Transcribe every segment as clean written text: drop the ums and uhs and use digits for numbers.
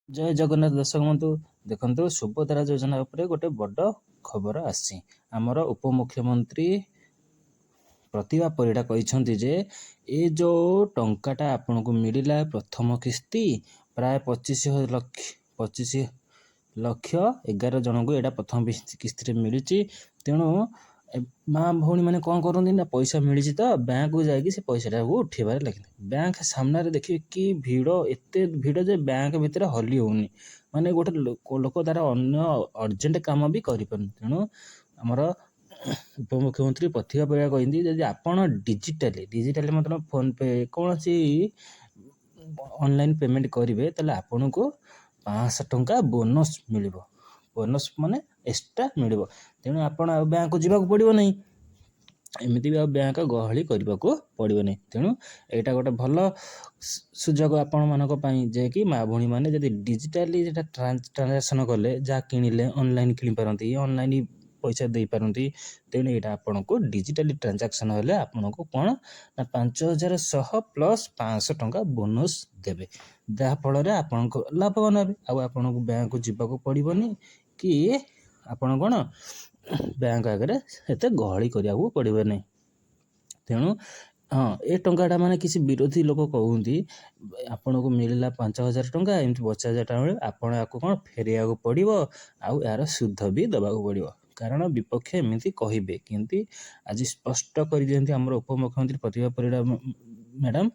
ଜୟ ଜଗନ୍ନାଥ ଦର୍ଶକ ବନ୍ଧୁ। ଦେଖନ୍ତୁ, ସୁଭଦ୍ରା ଯୋଜନା ଉପରେ ଗୋଟେ ବଡ଼ ଖବର ଆସିଛି। ଆମର ଉପମୁଖ୍ୟମନ୍ତ୍ରୀ ପ୍ରତିଭା ପରିଡ଼ା କହିଛନ୍ତି ଯେ ଏ ଯେଉଁ ଟଙ୍କାଟା ଆପଣଙ୍କୁ ମିଳିଲା ପ୍ରଥମ କିସ୍ତି ପ୍ରାୟ 25,11 ଜଣଙ୍କୁ ଏଇଟା ପ୍ରଥମ କିସ୍ତିରେ ମିଳିଛି। ତେଣୁ ମା ଭଉଣୀମାନେ କ'ଣ କରନ୍ତି ନା, ପଇସା ମିଳିଛି ତ ବ୍ୟାଙ୍କକୁ ଯାଇକି ସେ ପଇସାଟାକୁ ଉଠେଇବାରେ ଲାଗିଲେ। ବ୍ୟାଙ୍କ ସାମ୍ନାରେ ଦେଖିବେ କି ଭିଡ଼, ଏତେ ଭିଡ଼ ଯେ ବ୍ୟାଙ୍କ ଭିତରେ ହଲି ହେଉନି। ମାନେ ଗୋଟେ ଲୋକ ତାର ଅନ୍ୟ ଅର୍ଜେଣ୍ଟ କାମ ବି କରିପାରୁନି। ତେଣୁ ଆମର ଉପମୁଖ୍ୟମନ୍ତ୍ରୀ ପ୍ରତିଭା ପରିଡ଼ା କହିଛନ୍ତି, ଯଦି ଆପଣ ଡିଜିଟାଲି ମତଲବ ଫୋନ୍ପେ କୌଣସି ଅନଲାଇନ୍ ପେମେଣ୍ଟ କରିବେ, ତାହେଲେ ଆପଣଙ୍କୁ 500 ଟଙ୍କା ବୋନସ୍ ମିଳିବ। ବୋନସ୍ ମାନେ ଏକ୍ସଟ୍ରା ମିଳିବ। ତେଣୁ ଆପଣ ଆଉ ବ୍ୟାଙ୍କକୁ ଯିବାକୁ ପଡ଼ିବ ନାହିଁ, ଏମିତି ବି ଆଉ ବ୍ୟାଙ୍କ ଗହଳି କରିବାକୁ ପଡ଼ିବ ନାହିଁ। ତେଣୁ ଏଇଟା ଗୋଟେ ଭଲ ସୁଯୋଗ ଆପଣମାନଙ୍କ ପାଇଁ, ଯେ କି ମା ଭଉଣୀମାନେ ଯଦି ଡିଜିଟାଲି ସେଟା ଟ୍ରାଞ୍ଜାକ୍ସନ୍ କଲେ, ଯାହା କିଣିଲେ ଅନଲାଇନ୍ କିଣିପାରନ୍ତି, ଅନଲାଇନ୍ ପଇସା ଦେଇପାରନ୍ତି। ତେଣୁ ଏଇଟା ଆପଣଙ୍କୁ ଡିଜିଟାଲି ଟ୍ରାଞ୍ଜାକ୍ସନ୍ ହେଲେ ଆପଣଙ୍କୁ କ'ଣ ନା 5,100 ପ୍ଲସ୍ 500 ଟଙ୍କା ବୋନସ୍ ଦେବେ, ଯାହାଫଳରେ ଆପଣଙ୍କ ଲାଭବାନ ହେବେ। ଆଉ ଆପଣଙ୍କୁ ବ୍ୟାଙ୍କକୁ ଯିବାକୁ ପଡ଼ିବନି କି ଆପଣ କ'ଣ ବ୍ୟାଙ୍କ ଆଗରେ ଏତେ ଗହଳି କରିବାକୁ ପଡ଼ିବ ନାହିଁ। ତେଣୁ ଏ ଟଙ୍କାଟା ମାନେ କିଛି ବିରୋଧୀ ଲୋକ କହୁଛନ୍ତି ଆପଣଙ୍କୁ ମିଳିଲା 5,000 ଟଙ୍କା, ଏମିତି 50,000 ଟଙ୍କା ମିଳିବ, ଆପଣ ୟାକୁ କ'ଣ ଫେରେଇବାକୁ ପଡ଼ିବ, ଆଉ ଏହାର ସୁଧ ବି ଦେବାକୁ ପଡ଼ିବ। କାରଣ ବିପକ୍ଷ ଏମିତି କହିବେ, କିନ୍ତୁ ଆଜି ସ୍ପଷ୍ଟ କରିଦିଅନ୍ତି ଆମର ଉପମୁଖ୍ୟମନ୍ତ୍ରୀ ପ୍ରତିଭା ପରିଡ଼ା ମ୍ୟାଡ଼ାମ୍,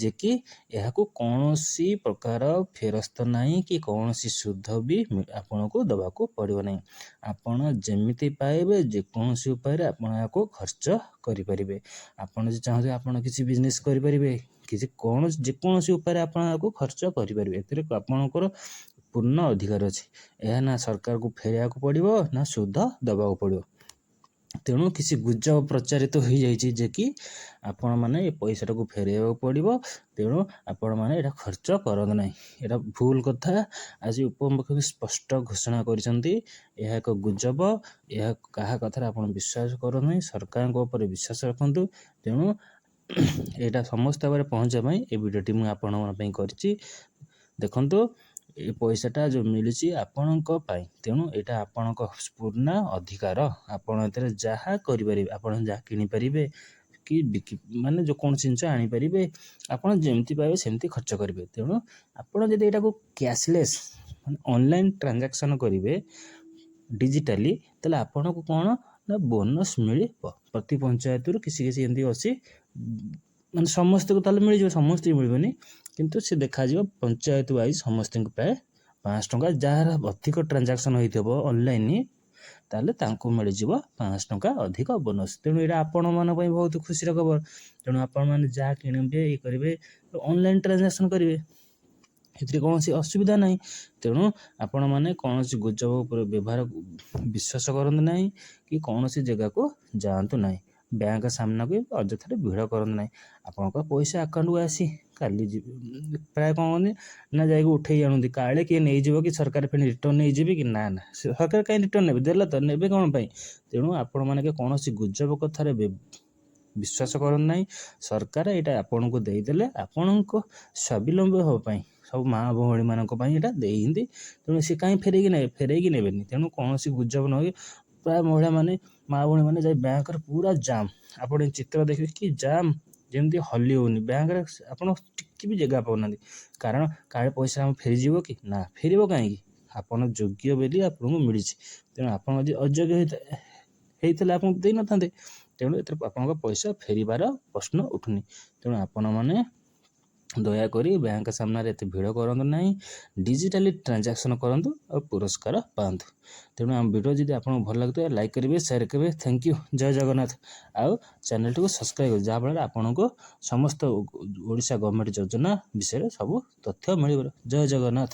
ଯେ କି ଏହାକୁ କୌଣସି ପ୍ରକାର ଫେରସ୍ତ ନାହିଁ କି କୌଣସି ସୁଧ ବି ଆପଣଙ୍କୁ ଦେବାକୁ ପଡ଼ିବ ନାହିଁ। ଆପଣ ଯେମିତି ପାଇବେ, ଯେକୌଣସି ଉପାୟରେ ଆପଣ ଏହାକୁ ଖର୍ଚ୍ଚ କରିପାରିବେ। ଆପଣ ଯଦି ଚାହୁଁଥିବେ ଆପଣ କିଛି ବିଜନେସ୍ କରିପାରିବେ, ଯେକୌଣସି ଉପାୟରେ ଆପଣ ଏହାକୁ ଖର୍ଚ୍ଚ କରିପାରିବେ। ଏଥିରେ ଆପଣଙ୍କର ପୂର୍ଣ୍ଣ ଅଧିକାର ଅଛି। ଏହା ନା ସରକାରକୁ ଫେରେଇବାକୁ ପଡ଼ିବ, ନା ସୁଧ ଦେବାକୁ ପଡ଼ିବ। ତେଣୁ କିଛି ଗୁଜବ ପ୍ରଚାରିତ ହୋଇଯାଇଛି ଯେ କି ଆପଣମାନେ ଏ ପଇସାଟାକୁ ଫେରେଇବାକୁ ପଡ଼ିବ, ତେଣୁ ଆପଣମାନେ ଏଇଟା ଖର୍ଚ୍ଚ କରନ୍ତୁ ନାହିଁ। ଏଇଟା ଭୁଲ କଥା। ଆଜି ଉପମୁଖ୍ୟମନ୍ତ୍ରୀ ସ୍ପଷ୍ଟ ଘୋଷଣା କରିଛନ୍ତି, ଏହା ଏକ ଗୁଜବ। ଏହା କାହା କଥାରେ ଆପଣ ବିଶ୍ୱାସ କରନ୍ତୁ ନାହିଁ, ସରକାରଙ୍କ ଉପରେ ବିଶ୍ୱାସ ରଖନ୍ତୁ। ତେଣୁ ଏଇଟା ସମସ୍ତ ଭାବରେ ପହଞ୍ଚିବା ପାଇଁ ଏ ଭିଡ଼ିଓଟି ମୁଁ ଆପଣଙ୍କ ପାଇଁ କରିଛି। ଦେଖନ୍ତୁ, ଏ ପଇସାଟା ଯେଉଁ ମିଳିଛି ଆପଣଙ୍କ ପାଇଁ, ତେଣୁ ଏଇଟା ଆପଣଙ୍କ ପୂର୍ଣ୍ଣ ଅଧିକାର। ଆପଣ ଏଥିରେ ଯାହା କରିପାରିବେ, ଆପଣ ଯାହା କିଣିପାରିବେ କି ମାନେ ଯେକୌଣସି ଜିନିଷ ଆଣିପାରିବେ, ଆପଣ ଯେମିତି ପାଇବେ ସେମିତି ଖର୍ଚ୍ଚ କରିବେ। ତେଣୁ ଆପଣ ଯଦି ଏଇଟାକୁ କ୍ୟାସଲେସ୍ ମାନେ ଅନଲାଇନ୍ ଟ୍ରାଞ୍ଜାକ୍ସନ୍ କରିବେ ଡିଜିଟାଲି, ତାହେଲେ ଆପଣଙ୍କୁ କ'ଣ ନା ବୋନସ୍ ମିଳିବ। ପ୍ରତି ପଞ୍ଚାୟତରୁ କିଛି ଏମିତି ଅଛି, ମାନେ ସମସ୍ତଙ୍କୁ ତାହେଲେ ମିଳିଯିବ, ସମସ୍ତଙ୍କୁ ମିଳିବନି, କିନ୍ତୁ ସେ ଦେଖାଯିବ ପଞ୍ଚାୟତ ୱାଇଜ୍ ସମସ୍ତଙ୍କୁ ପ୍ରାୟ 500 ଟଙ୍କା। ଯାହାର ଅଧିକ ଟ୍ରାଞ୍ଜାକ୍ସନ୍ ହୋଇଥିବ ଅନଲାଇନ୍, ତାହେଲେ ତାଙ୍କୁ ମିଳିଯିବ 500 ଟଙ୍କା ଅଧିକ ବୋନସ୍। ତେଣୁ ଏଇଟା ଆପଣମାନଙ୍କ ପାଇଁ ବହୁତ ଖୁସିର ଖବର। ତେଣୁ ଆପଣମାନେ ଯାହା କିଣିବେ, ଇଏ କରିବେ, ଅନଲାଇନ୍ ଟ୍ରାଞ୍ଜାକ୍ସନ୍ କରିବେ, ଏଥିରେ କୌଣସି ଅସୁବିଧା ନାହିଁ। ତେଣୁ ଆପଣମାନେ କୌଣସି ଗୁଜବ ଉପରେ ବିଶ୍ୱାସ କରନ୍ତୁ ନାହିଁ, କି କୌଣସି ଜାଗାକୁ ଯାଆନ୍ତୁ ନାହିଁ, ବ୍ୟାଙ୍କ ସାମ୍ନାକୁ ଅଯଥାରେ ଭିଡ଼ କରନ୍ତୁ ନାହିଁ। ଆପଣଙ୍କ ପଇସା ଆକାଉଣ୍ଟକୁ ଆସି କାଲି ପ୍ରାୟ କ'ଣ କରନ୍ତି ନା, ଯାଇକି ଉଠେଇ ଆଣନ୍ତି, କାଳେ କିଏ ନେଇଯିବ କି ସରକାର ପୁଣି ରିଟର୍ନ ନେଇଯିବେ କି। ନା, ସରକାର କାହିଁ ରିଟର୍ନ ନେବେ, ଦେଲେ ତ ନେବେ କ'ଣ ପାଇଁ। ତେଣୁ ଆପଣମାନେ କୌଣସି ଗୁଜବ କଥାରେ ବିଶ୍ୱାସ କରନ୍ତୁ ନାହିଁ। ସରକାର ଏଇଟା ଆପଣଙ୍କୁ ଦେଇଦେଲେ ଆପଣଙ୍କ ସ୍ୱାବଲମ୍ବୀ ହେବା ପାଇଁ, ସବୁ ମା ଭଉଣୀମାନଙ୍କ ପାଇଁ ଏଇଟା ଦେଇଛନ୍ତି। ତେଣୁ ସେ କାହିଁ ଫେରେଇକି ନେବେନି। ତେଣୁ କୌଣସି ଗୁଜବ ନ ହୋଇ ପ୍ରାୟ ମହିଳାମାନେ, ମା ଭଉଣୀମାନେ ଯାଇ ବ୍ୟାଙ୍କରେ ପୁରା ଜାମ୍, ଆପଣ ଚିତ୍ର ଦେଖିବେ କି ଜାମ୍, ଯେମିତି ହଲି ହେଉନି। ବ୍ୟାଙ୍କରେ ଆପଣ ଟିକେ ବି ଜାଗା ପାଉନାହାନ୍ତି। କାରଣ କାଳେ ପଇସା ଆମ ଫେରିଯିବ କି, ନା, ଫେରିବ କାହିଁକି, ଆପଣ ଯୋଗ୍ୟ ବୋଲି ଆପଣଙ୍କୁ ମିଳିଛି। ତେଣୁ ଆପଣ ଯଦି ଅଯୋଗ୍ୟ ହେଇଥିଲେ ଆପଣଙ୍କୁ ଦେଇନଥାନ୍ତେ। ତେଣୁ ଏଥିରେ ଆପଣଙ୍କ ପଇସା ଫେରିବାର ପ୍ରଶ୍ନ ଉଠୁନି। ତେଣୁ ଆପଣମାନେ ଦୟାକରି ବ୍ୟାଙ୍କ ସାମ୍ନାରେ ଏତେ ଭିଡ଼ କରନ୍ତୁ ନାହିଁ, ଡିଜିଟାଲି ଟ୍ରାଞ୍ଜାକ୍ସନ୍ କରନ୍ତୁ ଆଉ ପୁରସ୍କାର ପାଆନ୍ତୁ। ତେଣୁ ଆମ ଭିଡ଼ିଓ ଯଦି ଆପଣଙ୍କୁ ଭଲ ଲାଗୁଥିବ, ଲାଇକ୍ କରିବେ, ସେୟାର କରିବେ। Thank you. ଜୟ ଜଗନ୍ନାଥ। ଆଉ ଚ୍ୟାନେଲଟିକୁ ସବସ୍କ୍ରାଇବ୍ କରିବେ, ଯାହାଫଳରେ ଆପଣଙ୍କୁ ସମସ୍ତ ଓଡ଼ିଶା ଗଭର୍ଣ୍ଣମେଣ୍ଟ ଯୋଜନା ବିଷୟରେ ସବୁ ତଥ୍ୟ ମିଳିବ। ଜୟ ଜଗନ୍ନାଥ।